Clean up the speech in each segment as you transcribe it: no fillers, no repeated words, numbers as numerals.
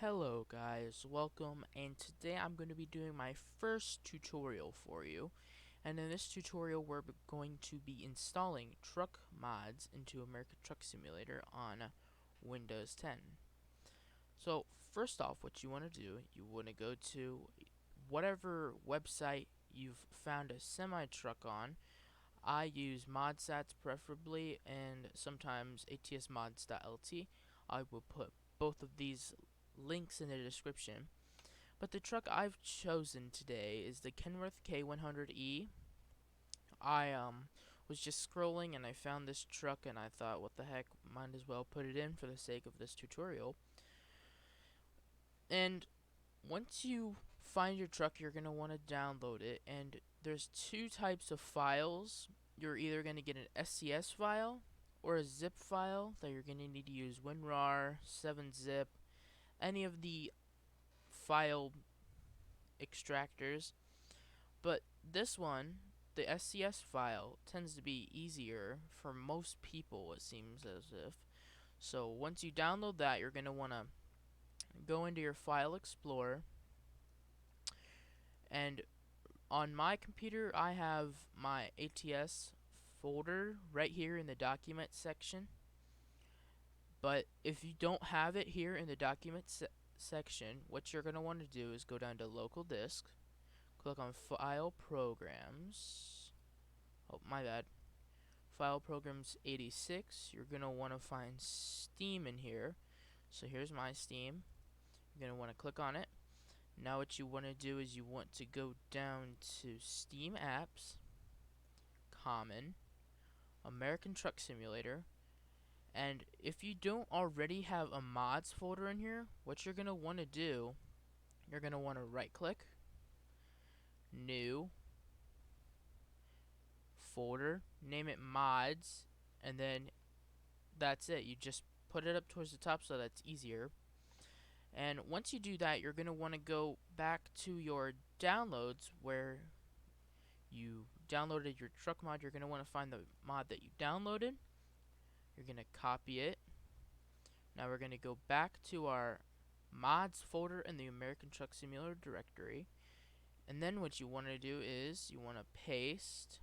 Hello guys, welcome, and today I'm going to be doing my first tutorial for you. And in this tutorial we're going to be installing truck mods into American Truck Simulator on Windows 10. So first off, what you want to do, you want to go to whatever website you've found a semi-truck on. I use modsats preferably, and sometimes ATS I will put both of these links in the description. But the truck I've chosen today is the Kenworth K100E. I was just scrolling and I found this truck and I thought, what the heck, might as well put it in for the sake of this tutorial. And once you find your truck, you're going to want to download it, and there's two types of files. You're either going to get an SCS file or a zip file that you're going to need to use WinRAR, 7-zip, any of the file extractors. But this one, the SCS file, tends to be easier for most people, it seems as if. So once you download that, you're going to want to go into your File Explorer, and on my computer I have my ATS folder right here in the document section. But if you don't have it here in the document section, what you're going to want to do is go down to local disk, click on File Programs. Oh, my bad. File Programs 86. You're going to want to find Steam in here. So here's my Steam. You're going to want to click on it. Now what you want to do is you want to go down to Steam Apps, Common, American Truck Simulator, and if you don't already have a mods folder in here, what you're going to want to do, you're going to want to right click, New, Folder, name it Mods, and then that's it. You just put it up towards the top so that's easier. And once you do that, you're going to want to go back to your downloads where you downloaded your truck mod. You're going to want to find the mod that you downloaded. You're going to copy it. Now we're going to go back to our mods folder in the American Truck Simulator directory. And then what you want to do is you want to paste.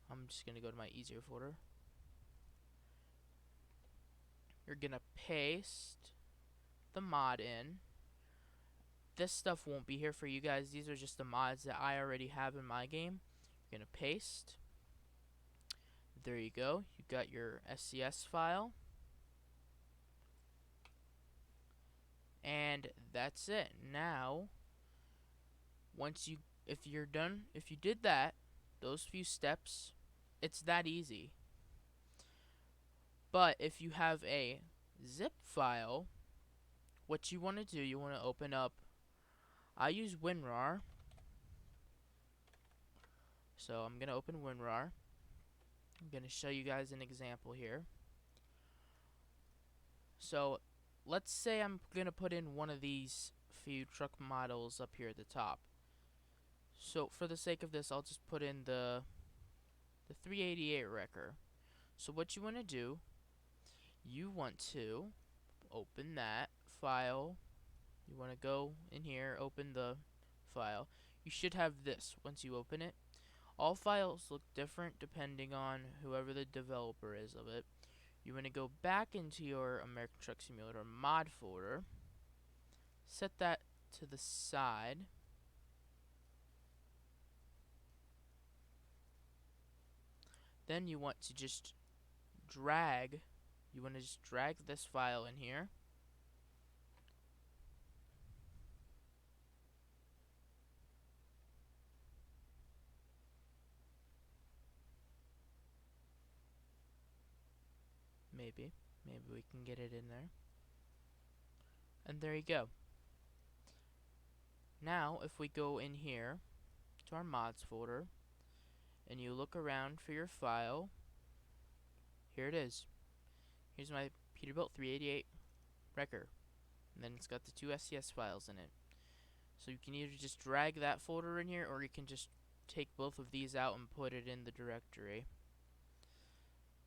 I'm just going to go to my easier folder. You're going to paste the mod in. This stuff won't be here for you guys. These are just the mods that I already have in my game. You're going to paste. There you go. You got your SCS file. And that's it. Now, if you're done, if you did that, those few steps, it's that easy. But if you have a zip file, what you want to do, you want to open up, I use WinRAR, so I'm going to open WinRAR. I'm going to show you guys an example here. So let's say I'm going to put in one of these few truck models up here at the top. So for the sake of this, I'll just put in the 388 wrecker. So what you want to do, you want to open that file. You want to go in here, open the file. You should have this once you open it. All files look different depending on whoever the developer is of it. You want to go back into your American Truck Simulator mod folder, set that to the side. Then you want to just drag this file in here. Maybe we can get it in there. And there you go. Now if we go in here to our mods folder and you look around for your file, here it is. Here's my Peterbilt 388 wrecker, and then it's got the two SCS files in it. So you can either just drag that folder in here, or you can just take both of these out and put it in the directory.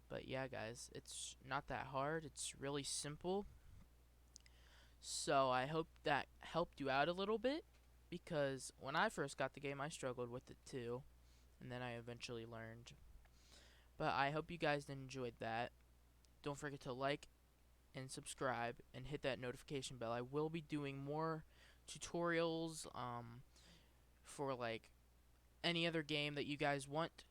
But yeah guys, it's not that hard, it's really simple. So I hope that helped you out a little bit, because when I first got the game I struggled with it too, and then I eventually learned. But I hope you guys enjoyed that. Don't forget to like and subscribe and hit that notification bell. I will be doing more tutorials for like any other game that you guys want.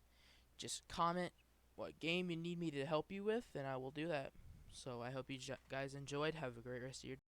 Just comment what game you need me to help you with, and I will do that. So I hope you guys enjoyed. Have a great rest of your day.